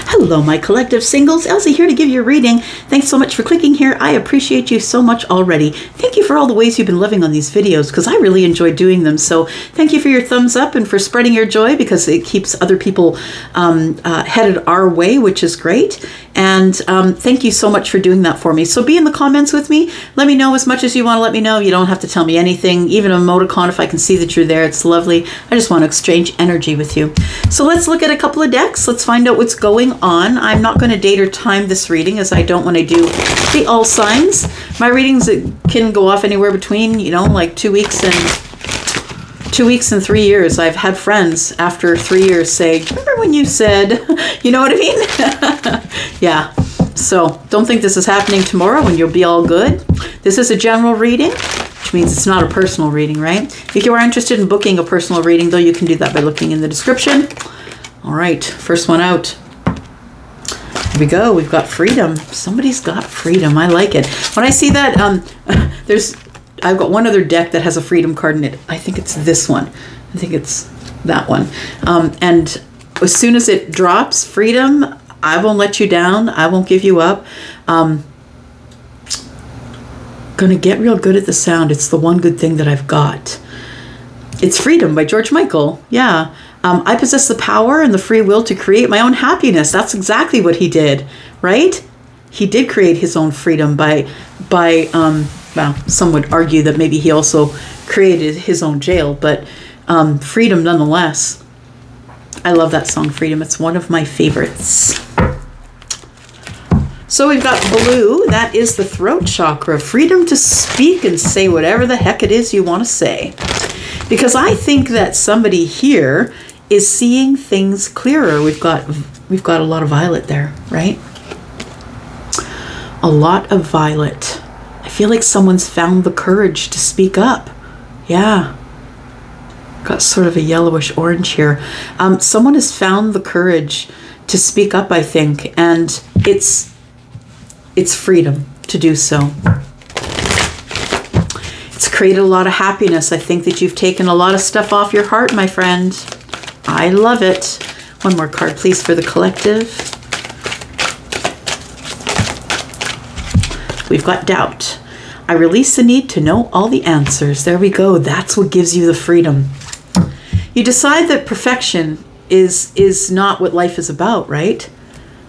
Hello, my collective singles. Elsie here to give you a reading. Thanks so much for clicking here. I appreciate you so much already. Thank you for all the ways you've been loving on these videos because I really enjoy doing them. So thank you for your thumbs up and for spreading your joy because it keeps other people headed our way, which is great. And thank you so much for doing that for me. So be in the comments with me. Let me know as much as you want to let me know. You don't have to tell me anything, even a emoticon if I can see that you're there. It's lovely. I just want to exchange energy with you. So let's look at a couple of decks. Let's find out what's going on. I'm not going to date or time this reading as I don't want to do the all signs. My readings can go off anywhere between, you know, like 2 weeks and 3 years. I've had friends after 3 years say, remember when you said, you know what I mean? Yeah. So don't think this is happening tomorrow and you'll be all good. This is a general reading, which means it's not a personal reading, right? If you are interested in booking a personal reading, though, you can do that by looking in the description. All right, first one out. Here we go. We've got freedom. Somebody's got freedom. I like it. When I see that, I've got one other deck that has a freedom card in it. I think it's this one. I think it's that one. And as soon as it drops, freedom, I won't let you down. I won't give you up. Gonna get real good at the sound. It's the one good thing that I've got. It's Freedom by George Michael. Yeah. I possess the power and the free will to create my own happiness. That's exactly what he did, right? He did create his own freedom by well, some would argue that maybe he also created his own jail, but freedom nonetheless. I love that song, Freedom. It's one of my favorites. So we've got blue. That is the throat chakra. Freedom to speak and say whatever the heck it is you want to say. Because I think that somebody here is seeing things clearer. We've got a lot of violet there, right? A lot of violet. I feel like someone's found the courage to speak up. Yeah. Got sort of a yellowish orange here. Someone has found the courage to speak up, I think, and it's freedom to do so. It's created a lot of happiness. I think that you've taken a lot of stuff off your heart, my friend. I love it. One more card, please, for the collective. We've got doubt. I release the need to know all the answers. There we go. That's what gives you the freedom. You decide that perfection is not what life is about, right?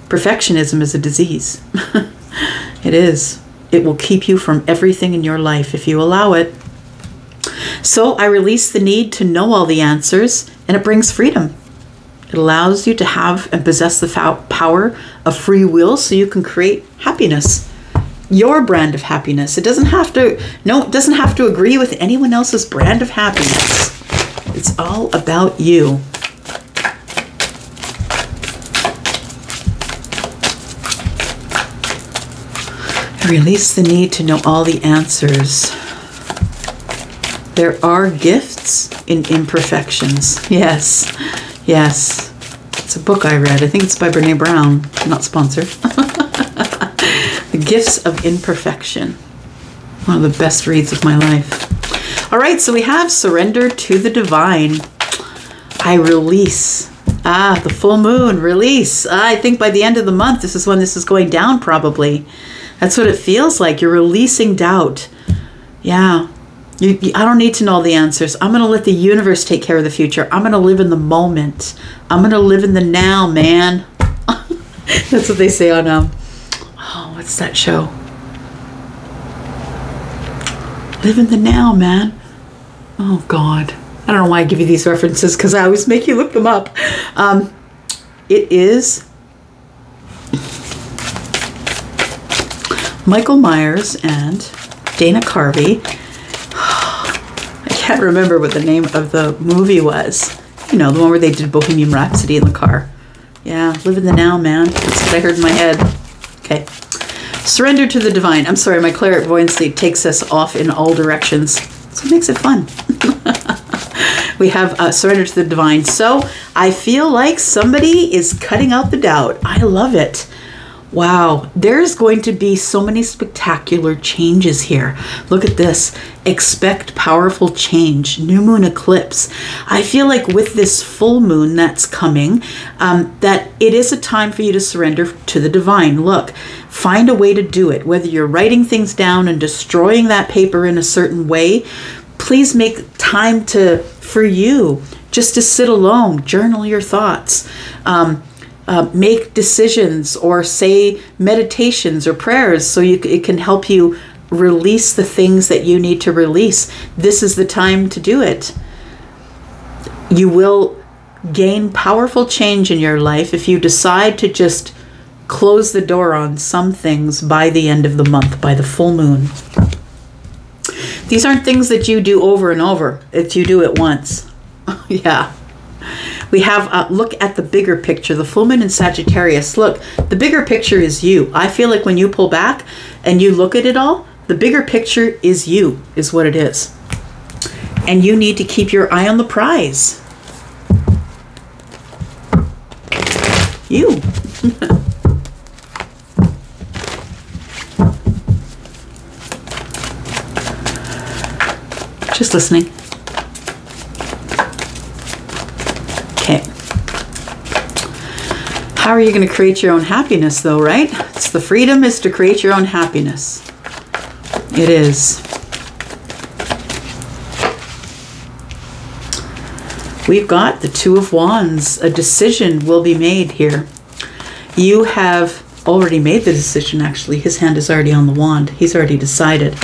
Perfectionism is a disease. It is. It will keep you from everything in your life if you allow it. So I release the need to know all the answers, and it brings freedom. It allows you to have and possess the power of free will so you can create happiness. Your brand of happiness. It doesn't have to agree with anyone else's brand of happiness. It's all about you. Release the need to know all the answers. There are gifts in imperfections. Yes, yes. It's a book I read. I think it's by Brene Brown. Not sponsored. The Gifts of Imperfection. One of the best reads of my life. All right, so we have Surrender to the Divine. I release. The full moon, release. I think by the end of the month, this is when this is going down probably. That's what it feels like. You're releasing doubt. Yeah. I don't need to know all the answers. I'm going to let the universe take care of the future. I'm going to live in the moment. I'm going to live in the now, man. That's what they say on, oh, what's that show? Live in the now, man. Oh, God. I don't know why I give you these references because I always make you look them up. It is Michael Myers and Dana Carvey. I can't remember what the name of the movie was. You know, the one where they did Bohemian Rhapsody in the car. Yeah, live in the now, man. That's what I heard in my head. Okay. Surrender to the divine. I'm sorry, my clairvoyancy takes us off in all directions. So it makes it fun. We have surrender to the divine. So I feel like somebody is cutting out the doubt. I love it. Wow, there's going to be so many spectacular changes here. Look at this. Expect powerful change. New moon eclipse. I feel like with this full moon that's coming, that it is a time for you to surrender to the divine. Look, find a way to do it. Whether you're writing things down and destroying that paper in a certain way, please make time for you just to sit alone, journal your thoughts. Make decisions or say meditations or prayers so it can help you release the things that you need to release. This is the time to do it. You will gain powerful change in your life if you decide to just close the door on some things by the end of the month, by the full moon. These aren't things that you do over and over. It's you do it once. Yeah. We have, look at the bigger picture, the full moon in Sagittarius. Look, the bigger picture is you. I feel like when you pull back and you look at it all, the bigger picture is you, is what it is. And you need to keep your eye on the prize. You. Just listening. Okay. How are you going to create your own happiness though, right? It's the freedom is to create your own happiness. It is. We've got the Two of Wands. A decision will be made here. You have already made the decision, actually. His hand is already on the wand. He's already decided.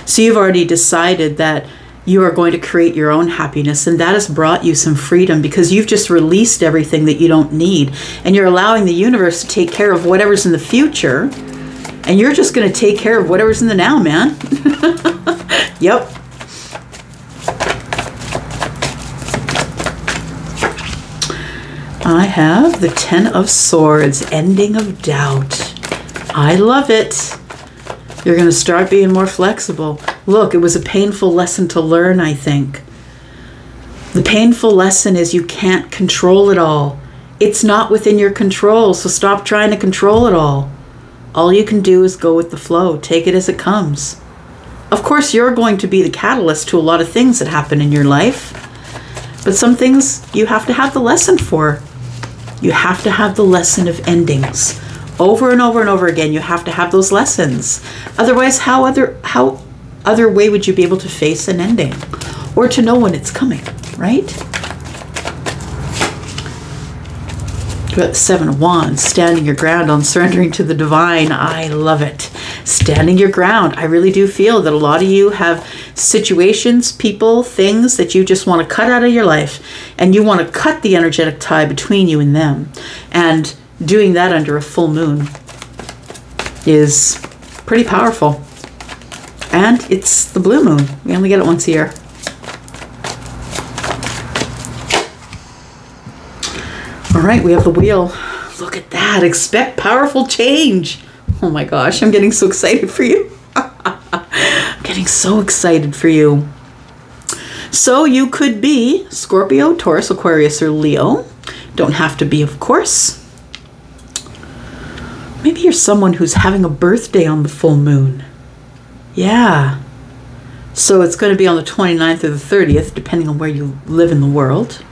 So you've already decided that you are going to create your own happiness, and that has brought you some freedom because you've just released everything that you don't need, and you're allowing the universe to take care of whatever's in the future, and you're just going to take care of whatever's in the now, man. Yep. I have the Ten of Swords, ending of doubt. I love it. You're going to start being more flexible. Look, it was a painful lesson to learn, I think. The painful lesson is you can't control it all. It's not within your control, so stop trying to control it all. All you can do is go with the flow. Take it as it comes. Of course, you're going to be the catalyst to a lot of things that happen in your life. But some things you have to have the lesson for. You have to have the lesson of endings. Over and over and over again, you have to have those lessons. Otherwise, how other way would you be able to face an ending or to know when it's coming, right? You've got the Seven of Wands, standing your ground on surrendering to the divine. I love it. Standing your ground. I really do feel that a lot of you have situations, people, things that you just want to cut out of your life, and you want to cut the energetic tie between you and them. And doing that under a full moon is pretty powerful. And it's the blue moon. We only get it once a year. All right, we have the wheel. Look at that. Expect powerful change. Oh my gosh, I'm getting so excited for you. I'm getting so excited for you. So you could be Scorpio, Taurus, Aquarius, or Leo. Don't have to be, of course. Maybe you're someone who's having a birthday on the full moon. Yeah. So it's going to be on the 29th or the 30th, depending on where you live in the world.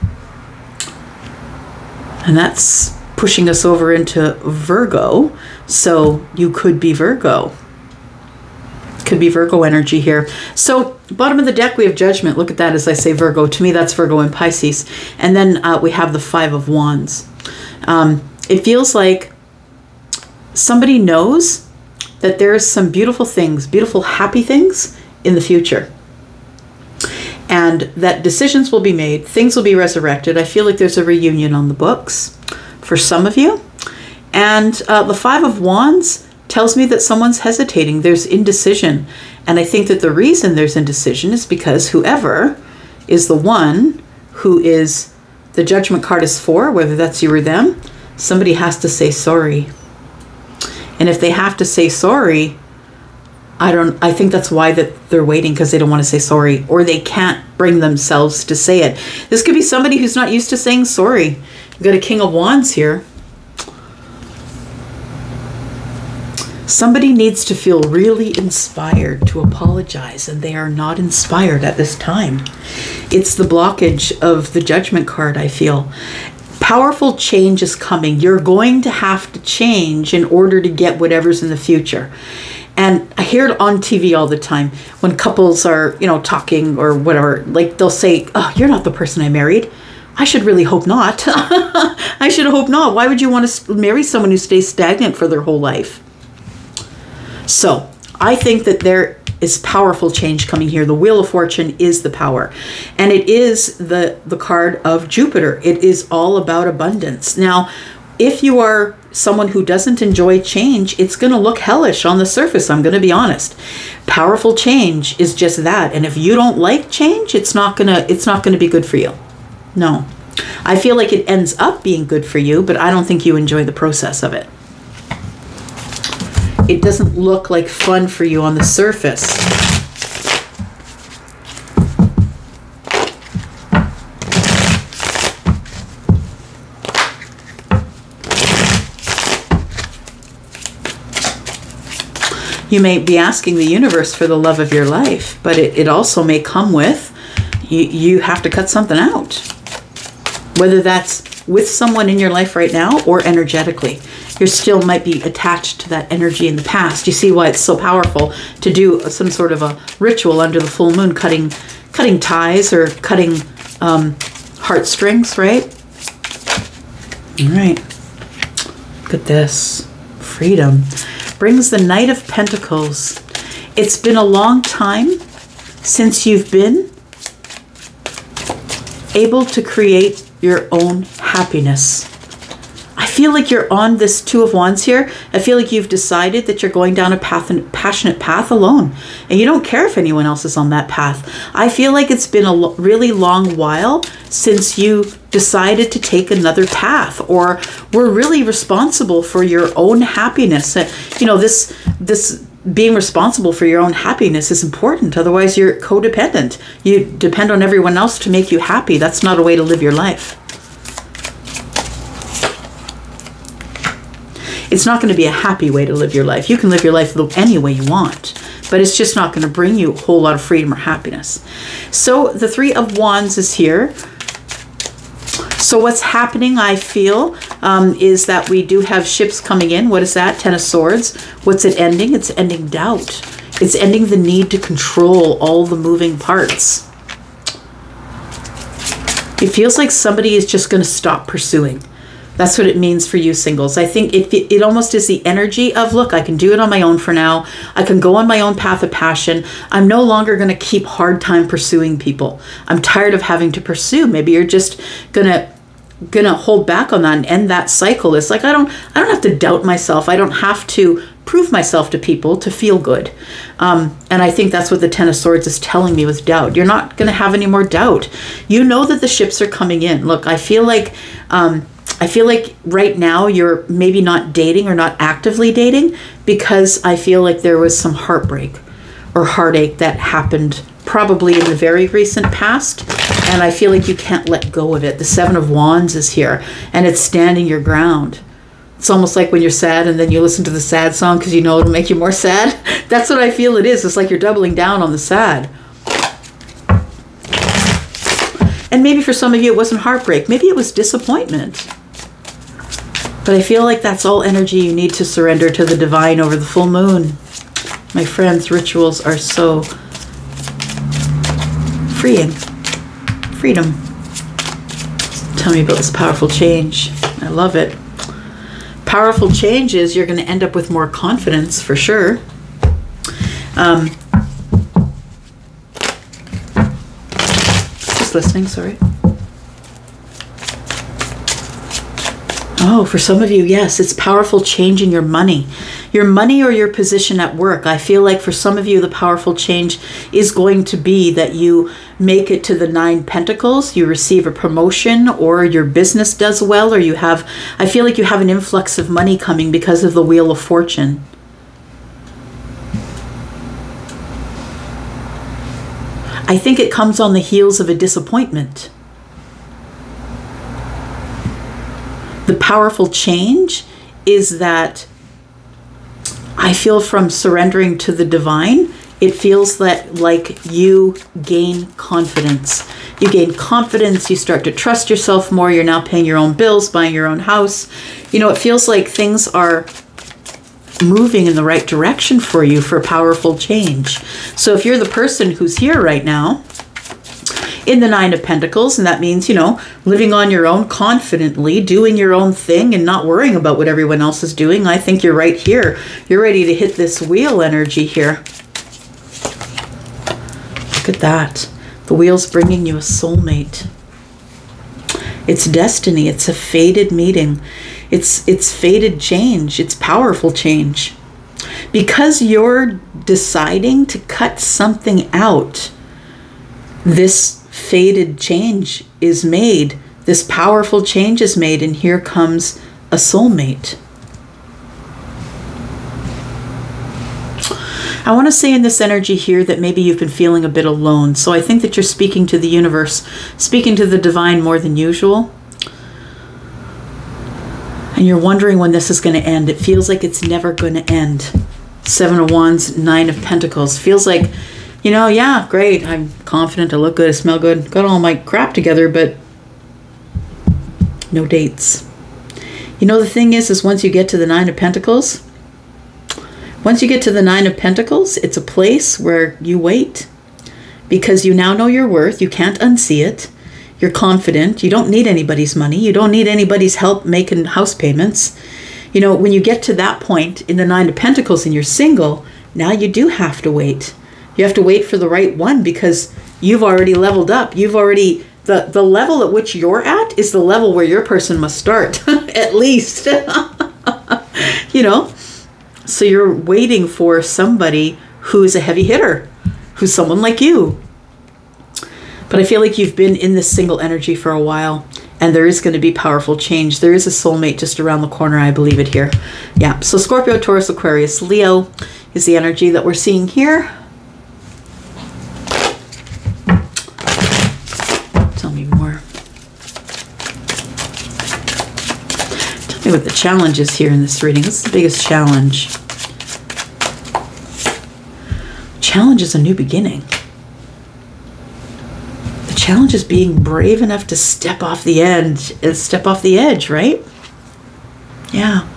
And that's pushing us over into Virgo. So you could be Virgo. Could be Virgo energy here. So bottom of the deck, we have Judgment. Look at that as I say Virgo. To me, that's Virgo and Pisces. And then we have the Five of Wands. It feels like somebody knows that there's some beautiful things, beautiful, happy things in the future. And that decisions will be made, things will be resurrected. I feel like there's a reunion on the books for some of you. And the Five of Wands tells me that someone's hesitating. There's indecision. And I think that the reason there's indecision is because whoever is the one who is the Judgment card is for, whether that's you or them, somebody has to say sorry. And if they have to say sorry, I think that's why that they're waiting, because they don't want to say sorry, or they can't bring themselves to say it. This could be somebody who's not used to saying sorry. We've got a King of Wands here. Somebody needs to feel really inspired to apologize, and they are not inspired at this time. It's the blockage of the Judgment card, I feel. Powerful change is coming. You're going to have to change in order to get whatever's in the future. And I hear it on TV all the time when couples are, you know, talking or whatever. Like they'll say, "Oh, you're not the person I married." I should really hope not. I should hope not. Why would you want to marry someone who stays stagnant for their whole life? So I think that there is powerful change coming here. The Wheel of Fortune is the power. And it is the card of Jupiter. It is all about abundance. Now, if you are someone who doesn't enjoy change, it's going to look hellish on the surface. I'm going to be honest. Powerful change is just that. And if you don't like change, it's not going to be good for you. No. I feel like it ends up being good for you, but I don't think you enjoy the process of it. It doesn't look like fun for you on the surface. You may be asking the universe for the love of your life, but it also may come with, you have to cut something out. Whether that's with someone in your life right now or energetically. You still might be attached to that energy in the past. You see why it's so powerful to do some sort of a ritual under the full moon, cutting ties or cutting heartstrings, right? All right. Look at this. Freedom. Brings the Knight of Pentacles. It's been a long time since you've been able to create your own happiness. I feel like you're on this Two of Wands here. I feel like you've decided that you're going down a passionate path alone. And you don't care if anyone else is on that path. I feel like it's been a really long while since you decided to take another path or were really responsible for your own happiness. You know, this being responsible for your own happiness is important. Otherwise, you're codependent. You depend on everyone else to make you happy. That's not a way to live your life. It's not going to be a happy way to live your life. You can live your life any way you want, but it's just not going to bring you a whole lot of freedom or happiness. So the Three of Wands is here. So what's happening, I feel, is that we do have ships coming in. What is that? Ten of Swords. What's it ending? It's ending doubt. It's ending the need to control all the moving parts. It feels like somebody is just going to stop pursuing. That's what it means for you singles. I think it almost is the energy of, look, I can do it on my own for now. I can go on my own path of passion. I'm no longer going to keep hard time pursuing people. I'm tired of having to pursue. Maybe you're just gonna hold back on that and end that cycle. It's like I don't have to doubt myself. I don't have to prove myself to people to feel good. And I think that's what the Ten of Swords is telling me with doubt. You're not going to have any more doubt. You know that the ships are coming in. Look, I feel like right now you're maybe not dating or not actively dating because I feel like there was some heartbreak or heartache that happened probably in the very recent past, and I feel like you can't let go of it. The Seven of Wands is here, and it's standing your ground. It's almost like when you're sad and then you listen to the sad song because you know it'll make you more sad. That's what I feel it is. It's like you're doubling down on the sad. And maybe for some of you it wasn't heartbreak. Maybe it was disappointment. But I feel like that's all energy you need to surrender to the divine over the full moon. My friends, rituals are so freeing. Freedom. Tell me about this powerful change. I love it. Powerful change is you're going to end up with more confidence for sure. Just listening, sorry. Oh, for some of you, yes, it's powerful change in your money or your position at work. I feel like for some of you, the powerful change is going to be that you make it to the 9 Pentacles, you receive a promotion, or your business does well, or I feel like you have an influx of money coming because of the Wheel of Fortune. I think it comes on the heels of a disappointment. The powerful change is that I feel from surrendering to the divine, it feels that like you gain confidence. You gain confidence, you start to trust yourself more, you're now paying your own bills, buying your own house. You know, it feels like things are moving in the right direction for you for powerful change. So if you're the person who's here right now in the Nine of Pentacles, and that means, you know, living on your own confidently, doing your own thing and not worrying about what everyone else is doing, I think you're right here. You're ready to hit this wheel energy here. Look at that. The wheel's bringing you a soulmate. It's destiny. It's a fated meeting. It's fated change. It's powerful change. Because you're deciding to cut something out, this fated change is made. This powerful change is made, and here comes a soulmate. I want to say in this energy here that maybe you've been feeling a bit alone. So I think that you're speaking to the universe, speaking to the divine more than usual. And you're wondering when this is going to end. It feels like it's never going to end. Seven of Wands, Nine of Pentacles. Feels like, you know, yeah, great. I'm confident. I look good. I smell good. Got all my crap together, but no dates. You know, the thing is once you get to the Nine of Pentacles, once you get to the Nine of Pentacles, it's a place where you wait because you now know your worth. You can't unsee it. You're confident. You don't need anybody's money. You don't need anybody's help making house payments. You know, when you get to that point in the Nine of Pentacles and you're single, now you do have to wait. You have to wait for the right one because you've already leveled up. You've already, the level at which you're at is the level where your person must start, at least. You know? So you're waiting for somebody who's a heavy hitter, who's someone like you. But I feel like you've been in this single energy for a while, and there is going to be powerful change. There is a soulmate just around the corner, I believe it here. Yeah, so Scorpio, Taurus, Aquarius, Leo is the energy that we're seeing here. Tell me more. Tell me what the challenge is here in this reading. What's the biggest challenge? Challenge is a new beginning. The challenge is being brave enough to step off the edge, right? Yeah.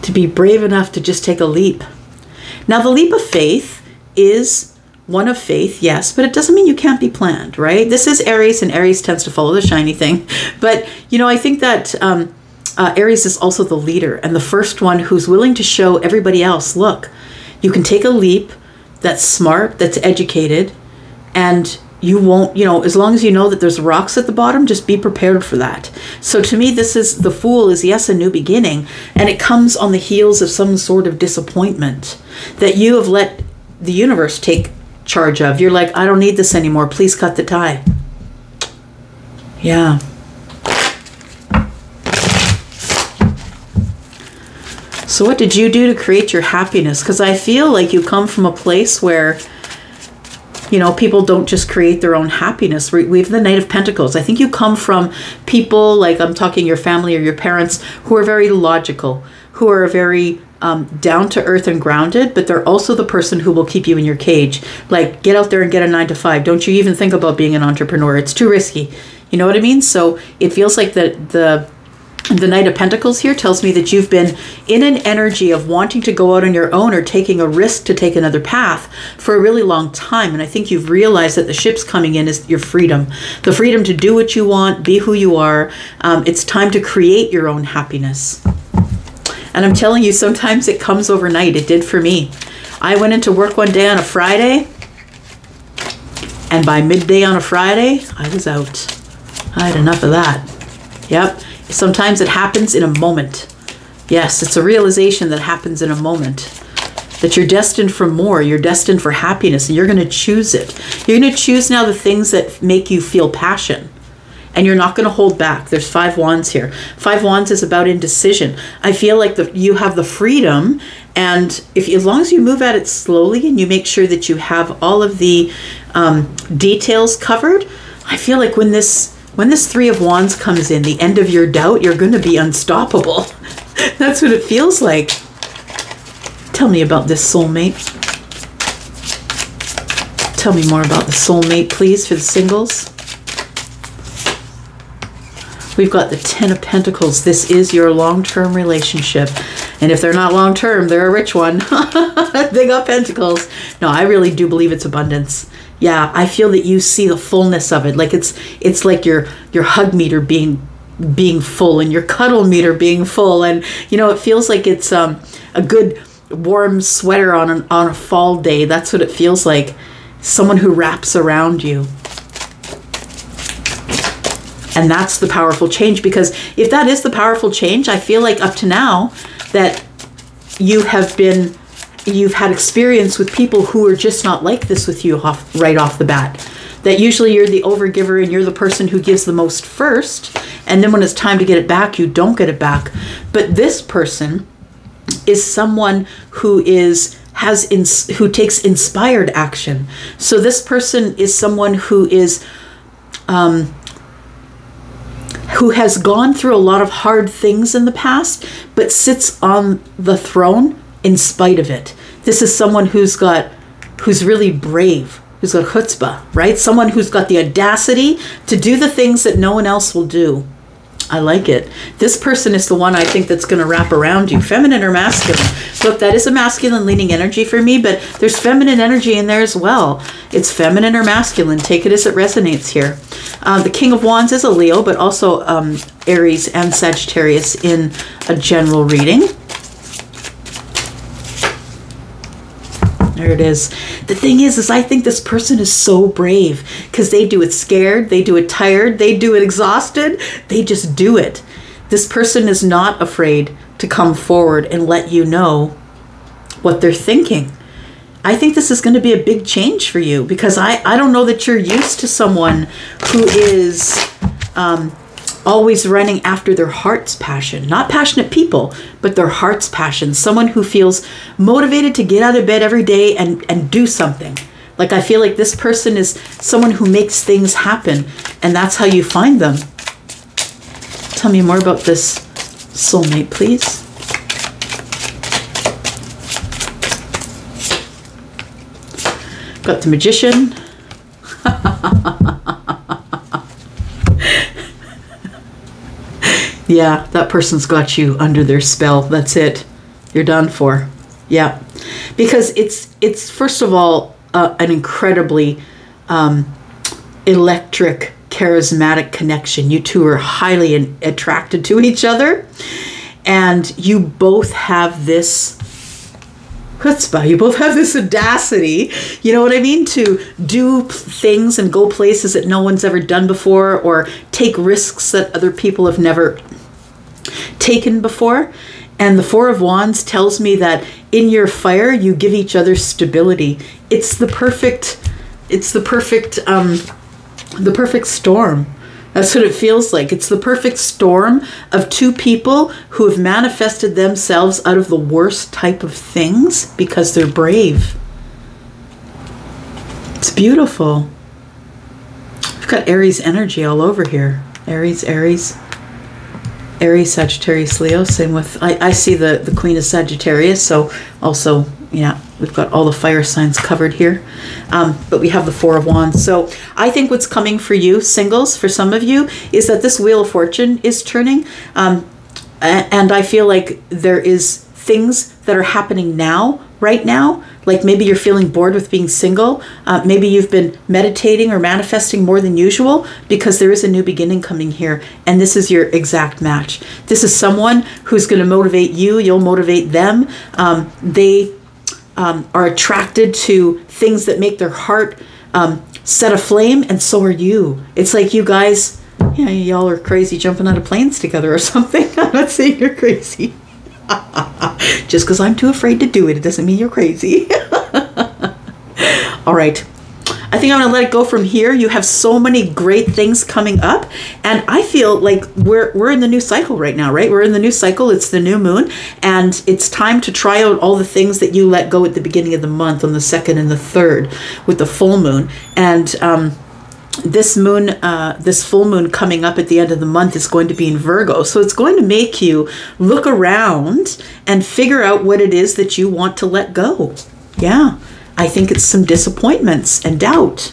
To be brave enough to just take a leap. Now, the leap of faith is one of faith, yes, but it doesn't mean you can't be planned, right? This is Aries, and Aries tends to follow the shiny thing. But, you know, I think that Aries is also the leader and the first one who's willing to show everybody else, look, you can take a leap that's smart, that's educated, and you won't, you know, as long as you know that there's rocks at the bottom, just be prepared for that. So to me, this is, the Fool is, yes, a new beginning, and it comes on the heels of some sort of disappointment that you have let the universe take charge of. You're like, I don't need this anymore. Please cut the tie. Yeah. So what did you do to create your happiness? Because I feel like you come from a place where, you know, people don't just create their own happiness. We have the Knight of Pentacles. I think you come from people, like I'm talking your family or your parents, who are very logical, who are very down to earth and grounded, but they're also the person who will keep you in your cage. Like, get out there and get a 9-to-5. Don't you even think about being an entrepreneur. It's too risky. You know what I mean? So it feels like the Knight of Pentacles here tells me that you've been in an energy of wanting to go out on your own or taking a risk to take another path for a really long time. And I think you've realized that the ship's coming in is your freedom. The freedom to do what you want, be who you are. It's time to create your own happiness. And I'm telling you, sometimes it comes overnight. It did for me. I went into work one day on a Friday, and by midday on a Friday, I was out. I had enough of that. Yep. Sometimes it happens in a moment. Yes, it's a realization that happens in a moment. That you're destined for more. You're destined for happiness, and you're going to choose it. You're going to choose now the things that make you feel passion. And you're not going to hold back. There's 5 wands here. 5 wands is about indecision. I feel like you have the freedom, and as long as you move at it slowly and you make sure that you have all of the details covered, I feel like when this 3 of wands comes in, the end of your doubt, you're going to be unstoppable. That's what it feels like. Tell me about this soulmate. Tell me more about the soulmate, please, for the singles. We've got the Ten of Pentacles. This is your long-term relationship. And if they're not long-term, they're a rich one. They got pentacles. No, I really do believe it's abundance. Yeah, I feel that you see the fullness of it. Like it's like your hug meter being full and your cuddle meter being full. And, you know, it feels like it's a good warm sweater on a fall day. That's what it feels like. Someone who wraps around you. And that's the powerful change, because if that is the powerful change, I feel like up to now that you've had experience with people who are just not like this with you right off the bat. That usually you're the overgiver and you're the person who gives the most first, and then when it's time to get it back, you don't get it back. But this person is someone who takes inspired action. So this person is someone who is who has gone through a lot of hard things in the past, but sits on the throne in spite of it. This is someone who's really brave, who's got chutzpah, right? Someone who's got the audacity to do the things that no one else will do. I like it. This person is the one I think that's going to wrap around you. Feminine or masculine? Look, that is a masculine leaning energy for me, but there's feminine energy in there as well. It's feminine or masculine. Take it as it resonates here. The King of Wands is a Leo, but also Aries and Sagittarius in a general reading. There it is. The thing is I think this person is so brave because they do it scared, they do it tired, they do it exhausted, they just do it. This person is not afraid to come forward and let you know what they're thinking. I think this is going to be a big change for you, because I don't know that you're used to someone who is always running after their heart's passion. Not passionate people, but their heart's passion. Someone who feels motivated to get out of bed every day and do something. Like, I feel like this person is someone who makes things happen, and that's how you find them. Tell me more about this soulmate, please. Got the Magician. Yeah, that person's got you under their spell. That's it. You're done for. Yeah. Because it's first of all, an incredibly electric, charismatic connection. You two are highly attracted to each other. And you both have this chutzpah. You both have this audacity, you know what I mean, to do things and go places that no one's ever done before, or take risks that other people have never taken before. And the Four of Wands tells me that in your fire, you give each other stability. It's the perfect storm. That's what it feels like. It's the perfect storm of two people who have manifested themselves out of the worst type of things because they're brave. It's beautiful. We've got Aries energy all over here. Aries, Sagittarius, Leo. Same with, I see the Queen of Sagittarius, so also, yeah, we've got all the fire signs covered here. But we have the Four of Wands. So I think what's coming for you, singles, for some of you, is that this Wheel of Fortune is turning. And I feel like there is things that are happening now, right now. Like maybe you're feeling bored with being single. Maybe you've been meditating or manifesting more than usual, because there is a new beginning coming here. And this is your exact match. This is someone who's going to motivate you. You'll motivate them. They are attracted to things that make their heart set aflame, and so are you. It's like you guys, you know, y'all are crazy jumping out of planes together or something. I'm not saying you're crazy. Just because I'm too afraid to do it, it doesn't mean you're crazy. All right. I think I'm going to let it go from here. You have so many great things coming up. And I feel like we're in the new cycle right now, right? We're in the new cycle. It's the new moon. And it's time to try out all the things that you let go at the beginning of the month on the 2nd and the 3rd with the full moon. And this moon, this full moon coming up at the end of the month is going to be in Virgo. So it's going to make you look around and figure out what it is that you want to let go. Yeah, I think it's some disappointments and doubt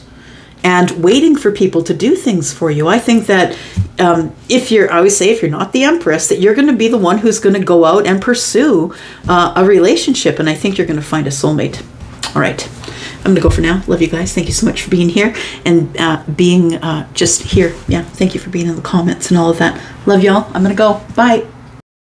and waiting for people to do things for you. I think that I always say, if you're not the Empress, that you're going to be the one who's going to go out and pursue a relationship. And I think you're going to find a soulmate. All right. I'm going to go for now. Love you guys. Thank you so much for being here and being just here. Yeah. Thank you for being in the comments and all of that. Love y'all. I'm going to go. Bye.